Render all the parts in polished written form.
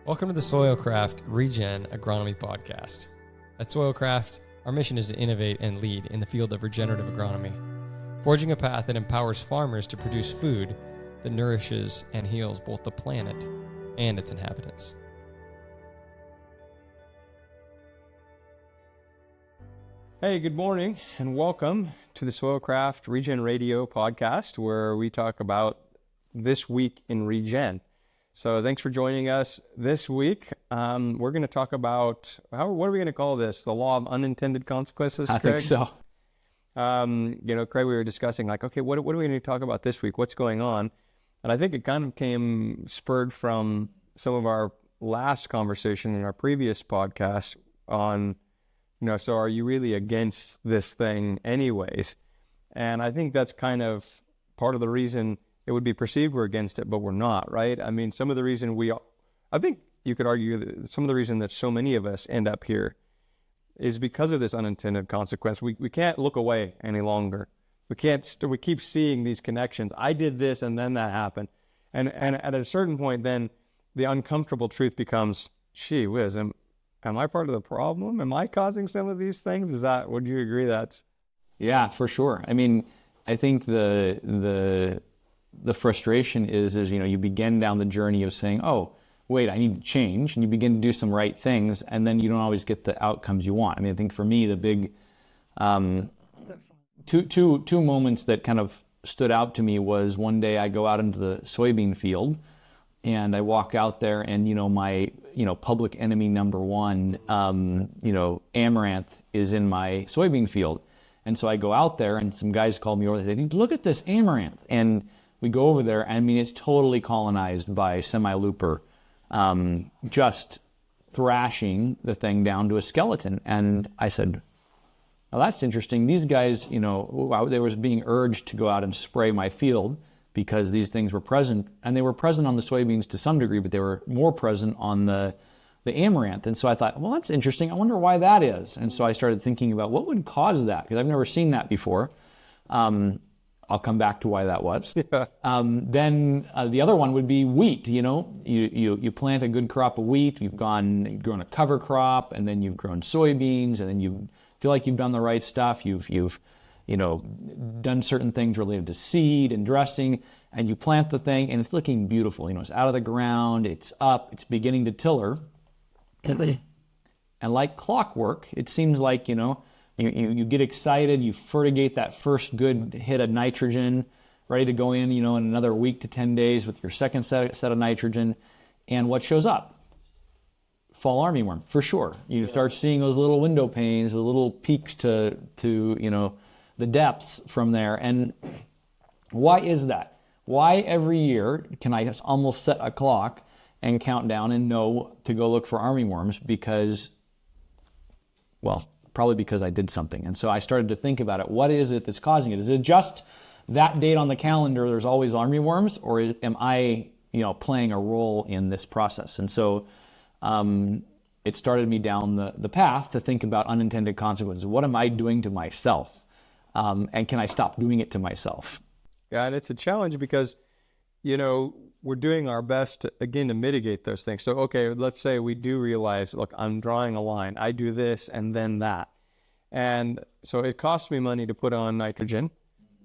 Welcome to the Soilcraft Regen Agronomy Podcast. At Soilcraft, our mission is to innovate and lead in the field of regenerative agronomy, forging a path that empowers farmers to produce food that nourishes and heals both the planet and its inhabitants. Hey, good morning, and welcome to the Soilcraft Regen Radio Podcast, where we talk about this week in regen. So thanks for joining us this week. We're going to talk about, what are we going to call this? The law of unintended consequences, Craig? I think so. Craig, we were discussing okay, what are we going to talk about this week? What's going on? And I think it kind of came spurred from some of our last conversation in our previous podcast on, so are you really against this thing anyways? And I think that's kind of part of the reason it would be perceived we're against it, but we're not, right? I mean, some of the reason I think you could argue that some of the reason that so many of us end up here is because of this unintended consequence. We can't look away any longer. We keep seeing these connections. I did this and then that happened. And at a certain point, then the uncomfortable truth becomes, gee whiz, am I part of the problem? Am I causing some of these things? Would you agree that's? Yeah, for sure. I mean, I think the frustration is you begin down the journey of saying, oh, wait, I need to change, and you begin to do some right things, and then you don't always get the outcomes you want. I mean, I think for me, the big two moments that kind of stood out to me was one day I go out into the soybean field, and I walk out there, and my public enemy number one, amaranth is in my soybean field, and so I go out there, and some guys called me over and said, look at this amaranth, and we go over there, and I mean, it's totally colonized by semi-looper, just thrashing the thing down to a skeleton. And I said, well, that's interesting. These guys, they was being urged to go out and spray my field because these things were present, and they were present on the soybeans to some degree, but they were more present on the amaranth. And so I thought, well, that's interesting. I wonder why that is. And so I started thinking about what would cause that, because I've never seen that before. I'll come back to why that was. Yeah. Then the other one would be wheat. You plant a good crop of wheat, you've grown a cover crop, and then you've grown soybeans, and then you feel like you've done the right stuff. You've done certain things related to seed and dressing, and you plant the thing, and it's looking beautiful. It's out of the ground, it's up, it's beginning to tiller, and like clockwork, it seems like You get excited, you fertigate that first good hit of nitrogen, ready to go in, in another week to 10 days with your second set of nitrogen. And what shows up? Fall armyworm, for sure. You start seeing those little window panes, the little peaks to the depths from there. And why is that? Why every year can I just almost set a clock and count down and know to go look for armyworms? Probably because I did something. And so I started to think about it. What is it that's causing it? Is it just that date on the calendar, there's always armyworms, or am I, playing a role in this process? And so it started me down the path to think about unintended consequences. What am I doing to myself? And can I stop doing it to myself? Yeah, and it's a challenge because, we're doing our best to mitigate those things. So, okay, let's say we do realize, look, I'm drawing a line. I do this and then that. And so it costs me money to put on nitrogen,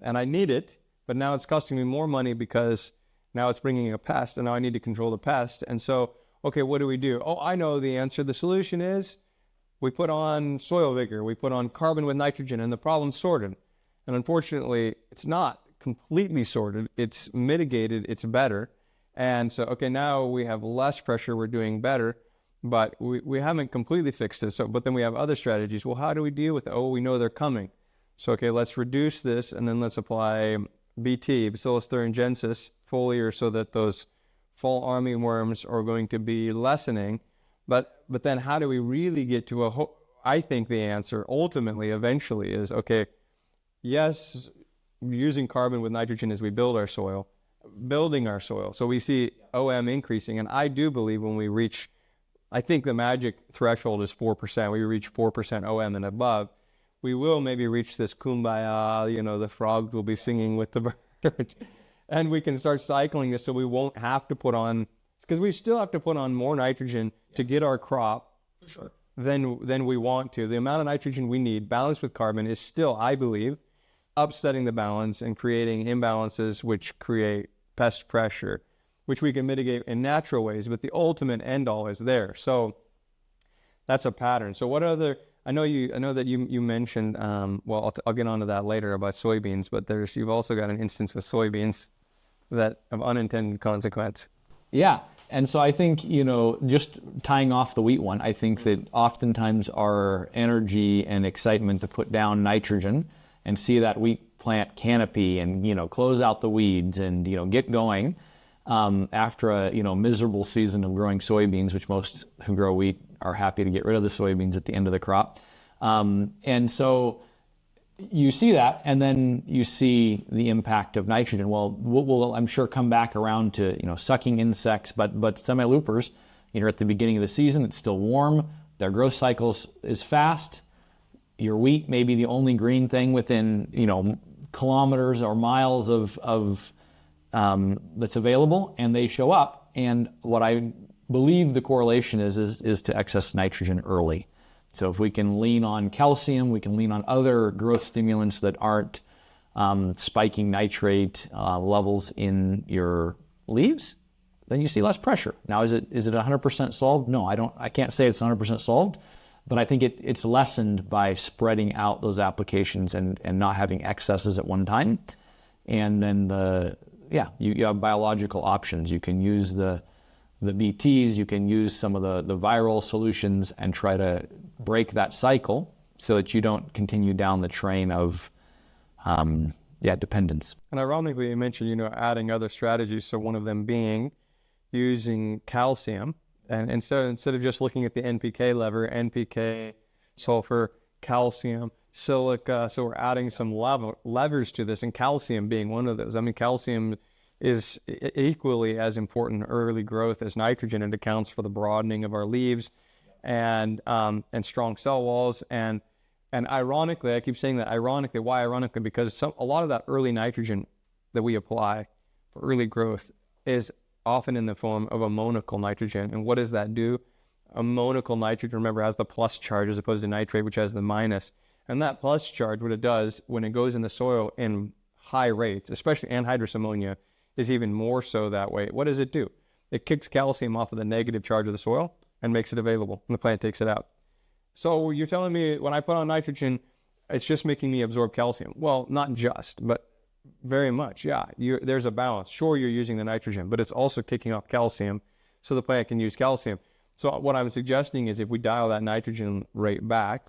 and I need it, but now it's costing me more money because now it's bringing a pest, and now I need to control the pest. And so, okay, what do we do? Oh, I know the answer. The solution is we put on soil vigor. We put on carbon with nitrogen, and the problem's sorted. And unfortunately, it's not completely sorted. It's mitigated. It's better. And so, okay, now we have less pressure, we're doing better, but we haven't completely fixed it. So, but then we have other strategies. Well, how do we deal with it? Oh, we know they're coming. So, okay, let's reduce this, and then let's apply BT, Bacillus thuringiensis, foliar, so that those fall armyworms are going to be lessening. But then how do we really get to I think the answer ultimately, eventually is, okay, yes, using carbon with nitrogen as we building our soil. So we see OM increasing. And I do believe when we reach, I think the magic threshold is 4%. We reach 4% OM and above, we will maybe reach this kumbaya, the frogs will be singing with the birds. And we can start cycling this so we won't have to put on because we still have to put on more nitrogen to get our crop than we want to. The amount of nitrogen we need, balanced with carbon, is still, I believe, upsetting the balance and creating imbalances which create pest pressure, which we can mitigate in natural ways, but the ultimate end all is there. So that's a pattern. So what other, I know that you mentioned, well, I'll get onto that later about soybeans, but you've also got an instance with soybeans that of unintended consequence. Yeah. And so I think, just tying off the wheat one, I think that oftentimes our energy and excitement to put down nitrogen and see that wheat plant canopy and, close out the weeds and, get going after a, miserable season of growing soybeans, which most who grow wheat are happy to get rid of the soybeans at the end of the crop. And so you see that, and then you see the impact of nitrogen. Well, we'll I'm sure come back around to sucking insects, but semi-loopers, at the beginning of the season, it's still warm. Their growth cycles is fast. Your wheat may be the only green thing within kilometers or miles of that's available, and they show up. And what I believe the correlation is to excess nitrogen early. So if we can lean on calcium, we can lean on other growth stimulants that aren't spiking nitrate levels in your leaves, then you see less pressure. Now, is it 100% solved? No, I can't say it's 100% solved, but I think it's lessened by spreading out those applications and not having excesses at one time. And then you have biological options. You can use the BTs, you can use some of the viral solutions and try to break that cycle so that you don't continue down the train of dependence. And ironically, you mentioned, adding other strategies. So one of them being using calcium. And instead of just looking at the NPK lever, NPK, sulfur, calcium, silica. So we're adding some levers to this, and calcium being one of those. I mean, calcium is equally as important in early growth as nitrogen. It accounts for the broadening of our leaves and strong cell walls. And ironically, I keep saying that ironically. Why ironically? Because a lot of that early nitrogen that we apply for early growth is often in the form of ammoniacal nitrogen. And what does that do? Ammoniacal nitrogen, remember, has the plus charge as opposed to nitrate, which has the minus. And that plus charge, what it does when it goes in the soil in high rates, especially anhydrous ammonia, is even more so that way. What does it do? It kicks calcium off of the negative charge of the soil and makes it available, and the plant takes it out. So you're telling me when I put on nitrogen, it's just making me absorb calcium? Well, not just, but very much, yeah. There's a balance. Sure, you're using the nitrogen, but it's also kicking off calcium so the plant can use calcium. So what I'm suggesting is if we dial that nitrogen rate back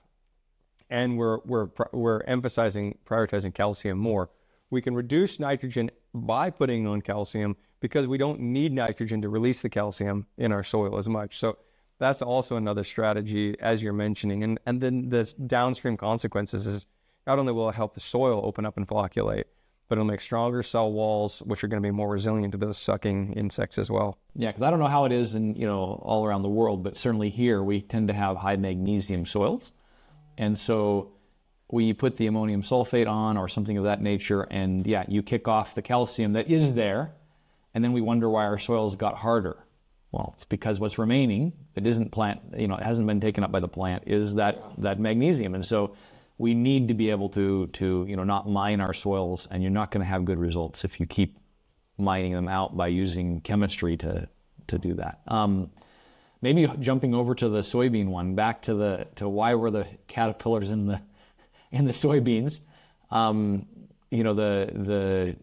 and we're emphasizing, prioritizing calcium more, we can reduce nitrogen by putting on calcium because we don't need nitrogen to release the calcium in our soil as much. So that's also another strategy, as you're mentioning. And then the downstream consequences is not only will it help the soil open up and flocculate, but it'll make stronger cell walls, which are going to be more resilient to those sucking insects as well. Yeah, because I don't know how it is in all around the world, but certainly here we tend to have high magnesium soils, and so we put the ammonium sulfate on or something of that nature, and you kick off the calcium that is there, and then we wonder why our soils got harder. Well, it's because what's remaining, it isn't plant, it hasn't been taken up by the plant, is that magnesium. And so we need to be able to not mine our soils, and you're not going to have good results if you keep mining them out by using chemistry to do that. Maybe jumping over to the soybean one, back to why were the caterpillars in the soybeans. The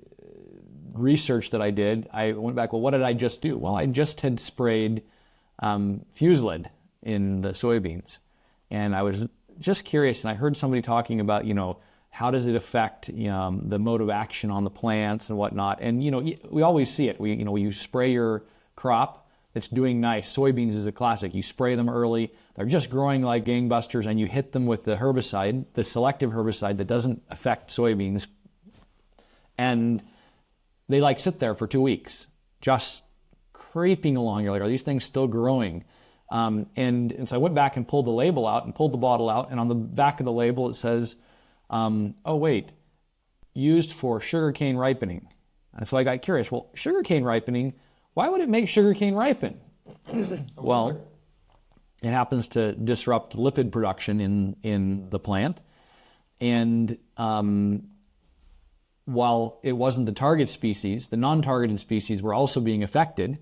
research that I did, I went back, well, what did I just do? Well, I just had sprayed fuselid in the soybeans, and I was just curious, and I heard somebody talking about, how does it affect the mode of action on the plants and whatnot. And we always see it. You spray your crop that's doing nice. Soybeans is a classic. You spray them early, they're just growing like gangbusters, and you hit them with the herbicide, the selective herbicide that doesn't affect soybeans, and they sit there for 2 weeks, just creeping along. You're like, are these things still growing? And so I went back and pulled the label out and pulled the bottle out, and on the back of the label it says, used for sugarcane ripening. And so I got curious, well, sugarcane ripening, why would it make sugarcane ripen? Well, it happens to disrupt lipid production in the plant. And while it wasn't the target species, the non-targeted species were also being affected.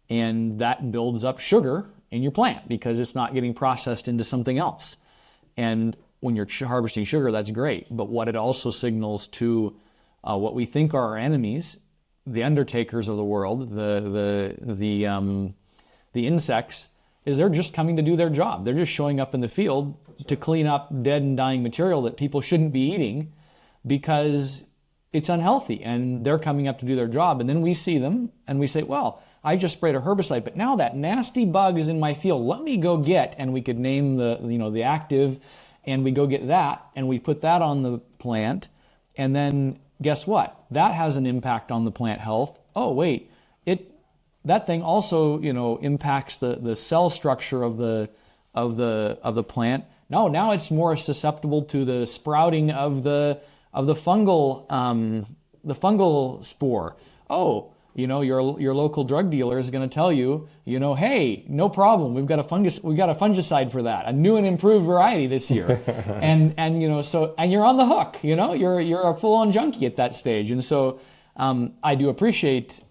And that builds up sugar in your plant because it's not getting processed into something else. And when you're harvesting sugar, that's great. But what it also signals to what we think are our enemies, the undertakers of the world, the insects, is they're just coming to do their job. They're just showing up in the field to clean up dead and dying material that people shouldn't be eating because it's unhealthy, and they're coming up to do their job. And then we see them and we say, well, I just sprayed a herbicide, but now that nasty bug is in my field. Let me go get, and we could name the active, and we go get that and we put that on the plant. And then guess what? That has an impact on the plant health. Oh, wait, that thing also, impacts the cell structure of the plant. No, now it's more susceptible to the sprouting of the fungal spore. Oh, your local drug dealer is going to tell you, hey, no problem. We've got a fungicide for that, a new and improved variety this year, and you're on the hook. You're a full-on junkie at that stage, and so I do appreciate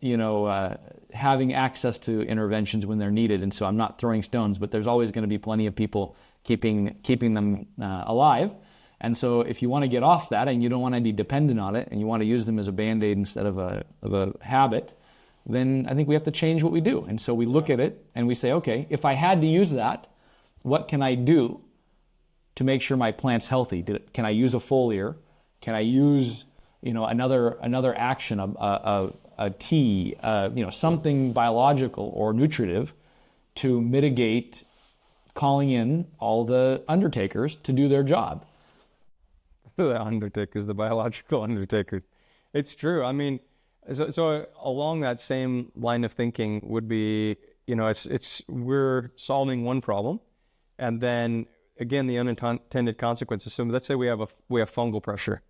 having access to interventions when they're needed, and so I'm not throwing stones, but there's always going to be plenty of people keeping them alive. And so if you want to get off that and you don't want to be dependent on it and you want to use them as a Band-Aid instead of a habit, then I think we have to change what we do. And so we look at it and we say, okay, if I had to use that, what can I do to make sure my plant's healthy? Can I use a foliar? Can I use another action, a tea, something biological or nutritive to mitigate calling in all the undertakers to do their job? The undertakers, the biological undertakers. It's true. I mean, so along that same line of thinking would be, it's we're solving one problem, and then again the unintended consequences. So let's say we have fungal pressure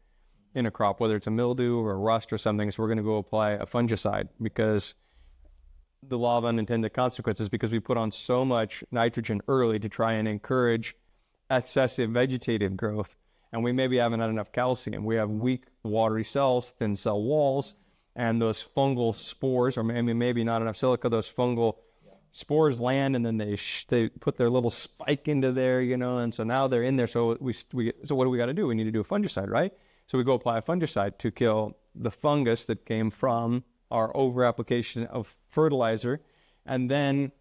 in a crop, whether it's a mildew or a rust or something. So we're going to go apply a fungicide because the law of unintended consequences, because we put on so much nitrogen early to try and encourage excessive vegetative growth. And we maybe haven't had enough calcium. We have weak, watery cells, thin cell walls, and those fungal spores, or maybe not enough silica, those fungal spores land, and then they put their little spike into there, and so now they're in there. So so what do we got to do? We need to do a fungicide, right? So we go apply a fungicide to kill the fungus that came from our over-application of fertilizer, and then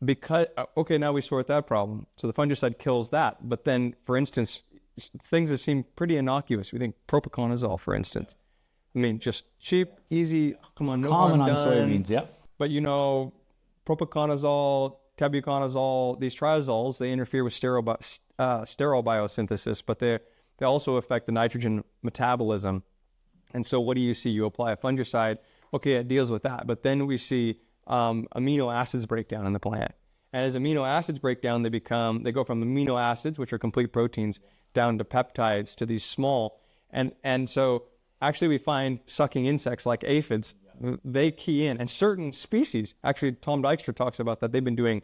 now we sort that problem. So the fungicide kills that, but then, for instance, things that seem pretty innocuous. We think propiconazole, for instance. I mean, just cheap, easy, come on, no common harm on done. soybeans, yep. But propiconazole, tebuconazole, these triazoles, they interfere with sterile biosynthesis, but they also affect the nitrogen metabolism. And so what do you see? You apply a fungicide, okay, it deals with that. But then we see amino acids break down in the plant. And as amino acids break down, they go from amino acids, which are complete proteins, down to peptides, to these small. And so actually we find sucking insects like aphids, they key in. And certain species, actually Tom Dykstra talks about that, they've been doing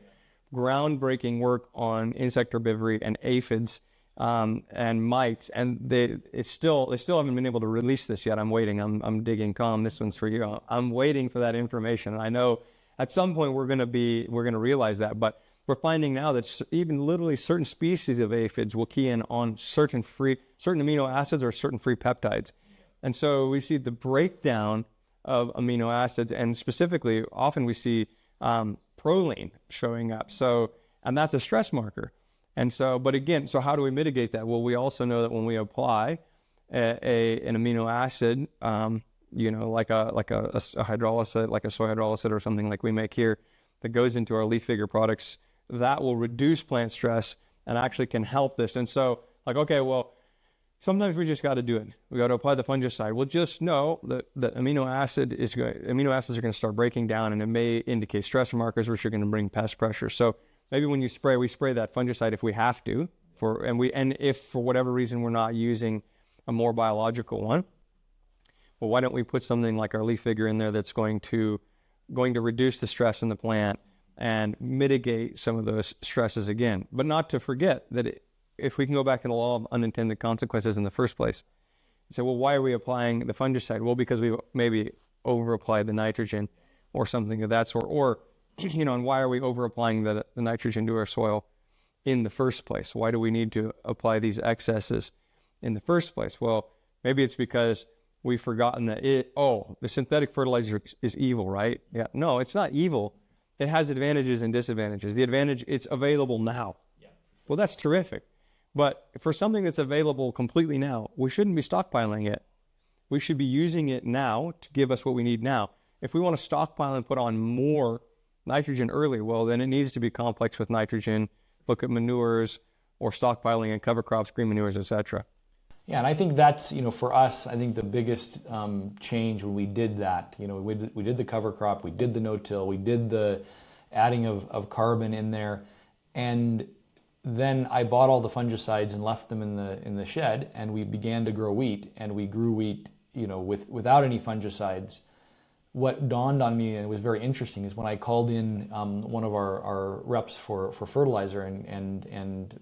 groundbreaking work on insect herbivory and aphids and mites, and they still haven't been able to release this yet. I'm waiting. I'm digging. Tom, this one's for you. I'm waiting for that information. And I know at some point we're going to realize that, but we're finding now that even literally certain species of aphids will key in on certain amino acids or certain free peptides. And so we see the breakdown of amino acids, and specifically often we see proline showing up. And that's a stress marker. And so, but again, so how do we mitigate that? Well, we also know that when we apply an amino acid, like a hydrolysate, like a soy hydrolysate or something like we make here, that goes into our leaf figure products, that will reduce plant stress and actually can help this. And so, okay, well, sometimes we just got to do it. We got to apply the fungicide. We'll just know that amino acids are going to start breaking down, and it may indicate stress markers, which are going to bring pest pressure. So maybe when we spray that fungicide if we have to, and if for whatever reason we're not using a more biological one, well, why don't we put something like our leaf figure in there that's going to going to reduce the stress in the plant and mitigate some of those stresses again. But not to forget that if we can go back to the law of unintended consequences in the first place, and say, well, why are we applying the fungicide? Well, because we maybe over-applied the nitrogen or something of that sort. Or, and why are we over-applying the nitrogen to our soil in the first place? Why do we need to apply these excesses in the first place? Well, maybe it's because we've forgotten that the synthetic fertilizer is evil, right? Yeah. No, it's not evil. It has advantages and disadvantages. The advantage, it's available now. Yeah. Well, that's terrific. But for something that's available completely now, we shouldn't be stockpiling it. We should be using it now to give us what we need now. If we want to stockpile and put on more nitrogen early, well, then it needs to be complex with nitrogen. Look at manures or stockpiling and cover crops, green manures, etc. Yeah, and I think that's, for us, I think the biggest change when we did that, we did the cover crop, we did the no-till, we did the adding of carbon in there, and then I bought all the fungicides and left them in the shed, and we began to grow wheat, and we grew wheat, without any fungicides. What dawned on me and was very interesting is when I called in one of our reps for fertilizer and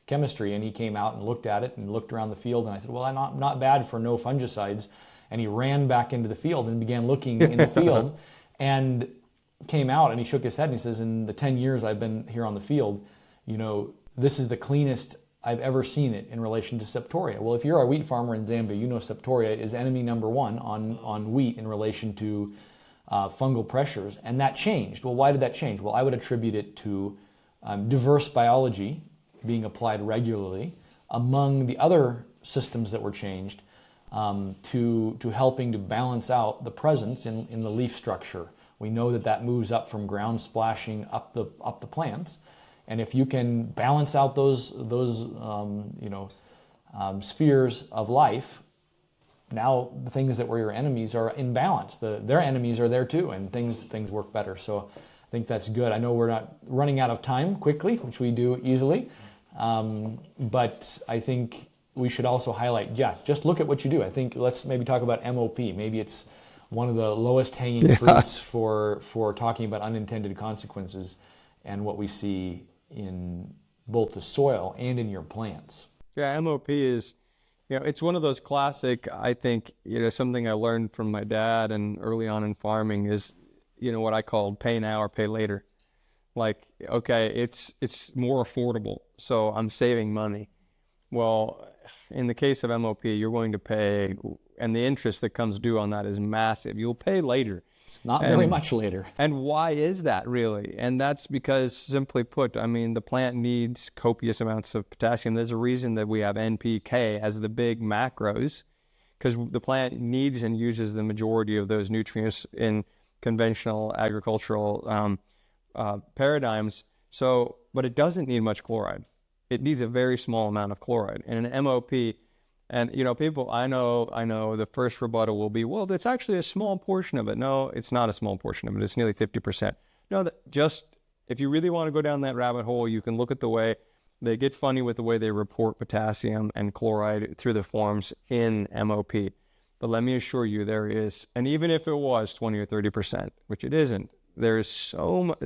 chemistry, and he came out and looked at it and looked around the field, and I said, well, I'm not bad for no fungicides. And he ran back into the field and began looking in the field and came out, and he shook his head and he says, in the 10 years I've been here on the field, this is the cleanest I've ever seen it in relation to septoria. Well, if you're a wheat farmer in Zambia, septoria is enemy number one on wheat in relation to fungal pressures, and that changed. Well, why did that change? Well, I would attribute it to diverse biology being applied regularly among the other systems that were changed to helping to balance out the presence in the leaf structure. We know that moves up from ground splashing up the plants, and if you can balance out those spheres of life, now the things that were your enemies are in balance. Their enemies are there too, and things work better. So I think that's good. I know we're not running out of time quickly, which we do easily. But I think we should also highlight, just look at what you do. I think let's maybe talk about MOP. Maybe it's one of the lowest hanging fruits for talking about unintended consequences and what we see in both the soil and in your plants. Yeah, MOP is, it's one of those classic, I think, something I learned from my dad and early on in farming is, what I call pay now or pay later. Like, okay, it's more affordable, so I'm saving money. Well, in the case of MOP, you're going to pay, and the interest that comes due on that is massive. You'll pay later. Not very much later. And why is that really? And that's because, simply put, the plant needs copious amounts of potassium. There's a reason that we have NPK as the big macros, because the plant needs and uses the majority of those nutrients in conventional agricultural paradigms. So, but it doesn't need much chloride. It needs a very small amount of chloride. And an MOP, and people, I know the first rebuttal will be, well, that's actually a small portion of it. No, it's not a small portion of it. It's nearly 50%. No, if you really want to go down that rabbit hole, you can look at the way they get funny with the way they report potassium and chloride through the forms in MOP. But let me assure you, there is, and even if it was 20 or 30%, which it isn't, there is so much.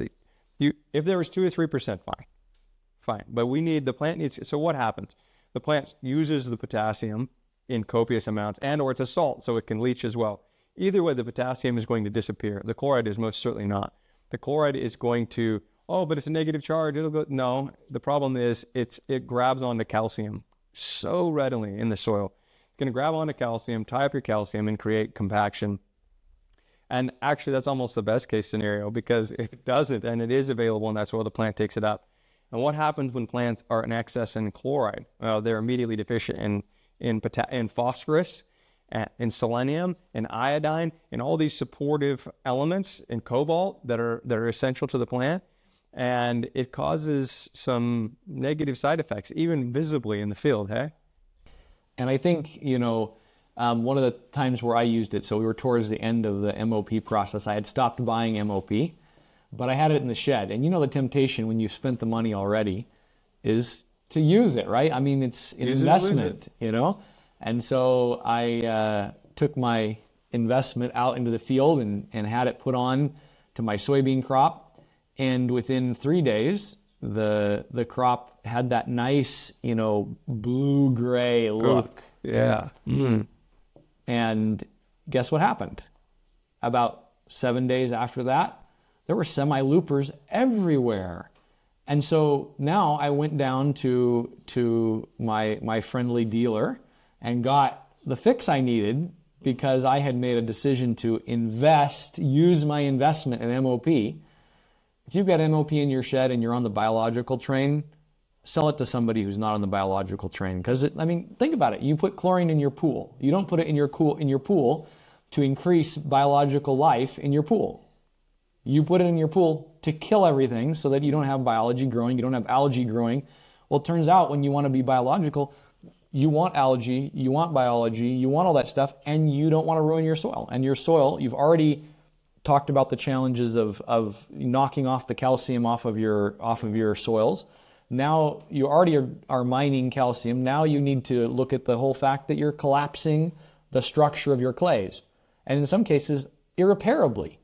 If there was 2 or 3%, fine. But the plant needs. So what happens? The plant uses the potassium in copious amounts, or it's a salt, so it can leach as well. Either way, the potassium is going to disappear. The chloride is most certainly not. The chloride is going to, but it's a negative charge. It'll go. No, the problem is it grabs onto calcium so readily in the soil. It's going to grab onto calcium, tie up your calcium, and create compaction. And actually, that's almost the best case scenario, because if it doesn't, and it is available in that soil, the plant takes it up. And what happens when plants are in excess in chloride? Well, they're immediately deficient in phosphorus, in selenium, in iodine, in all these supportive elements, in cobalt that are essential to the plant. And it causes some negative side effects, even visibly in the field, hey? And I think, one of the times where I used it, so we were towards the end of the MOP process, I had stopped buying MOP, but I had it in the shed. And the temptation when you've spent the money already is to use it, right? It's an investment, And so I took my investment out into the field and had it put on to my soybean crop. And within 3 days, the crop had that nice, blue-gray look. Ooh, yeah. Mm. And guess what happened? About 7 days after that, there were semi-loopers everywhere. And so now I went down to my friendly dealer and got the fix I needed, because I had made a decision to use my investment in MOP. If you've got MOP in your shed and you're on the biological train, sell it to somebody who's not on the biological train. Because, think about it. You put chlorine in your pool. You don't put it in your pool to increase biological life in your pool. You put it in your pool to kill everything so that you don't have biology growing, you don't have algae growing. Well, it turns out when you want to be biological, you want algae, you want biology, you want all that stuff, and you don't want to ruin your soil. And your soil, you've already talked about the challenges of knocking off the calcium off of your soils. Now you already are mining calcium. Now you need to look at the whole fact that you're collapsing the structure of your clays, and in some cases irreparably.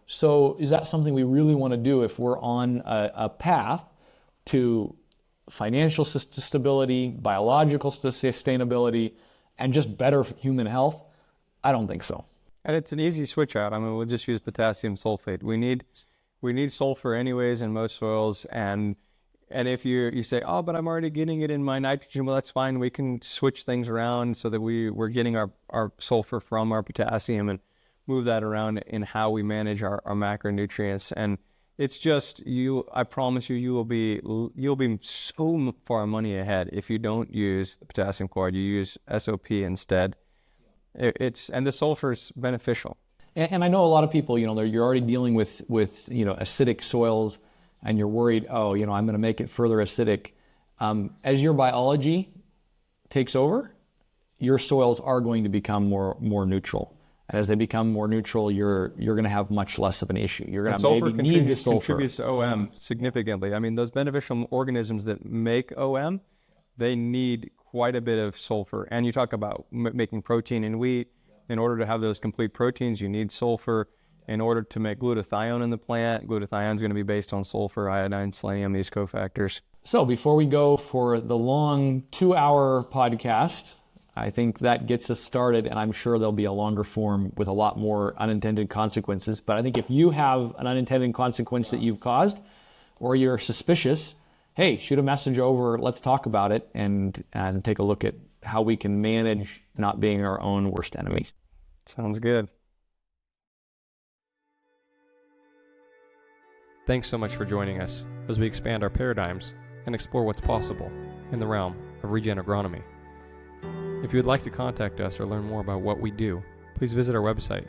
So is that something we really want to do if we're on a path to financial stability, biological sustainability, and just better human health? I don't think so. And it's an easy switch out. We'll just use potassium sulfate. We need sulfur anyways in most soils, and if you say, oh, but I'm already getting it in my nitrogen, well, that's fine. We can switch things around so that we're getting our sulfur from our potassium and move that around in how we manage our macronutrients. And it's just, I promise you'll be so far money ahead if you don't use the potassium chloride. You use SOP instead. And the sulfur's beneficial. And I know a lot of people, you're already dealing with acidic soils, and you're worried, I'm going to make it further acidic. As your biology takes over, your soils are going to become more neutral. And as they become more neutral, you're going to have much less of an issue. You're going to maybe need the sulfur. Contributes to OM significantly. Those beneficial organisms that make OM, they need quite a bit of sulfur. And you talk about making protein in wheat. In order to have those complete proteins, you need sulfur. In order to make glutathione in the plant, glutathione is going to be based on sulfur, iodine, selenium, these cofactors. So before we go for the long 2-hour podcast, I think that gets us started, and I'm sure there'll be a longer form with a lot more unintended consequences. But I think if you have an unintended consequence that you've caused, or you're suspicious, hey, shoot a message over, let's talk about it, and take a look at how we can manage not being our own worst enemies. Sounds good. Thanks so much for joining us as we expand our paradigms and explore what's possible in the realm of regen agronomy. If you would like to contact us or learn more about what we do, please visit our website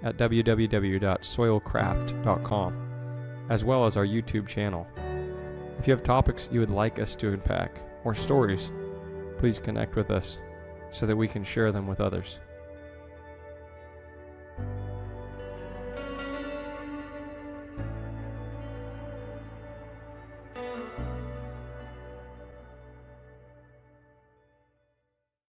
at www.soilcraft.com, as well as our YouTube channel. If you have topics you would like us to unpack or stories, please connect with us so that we can share them with others.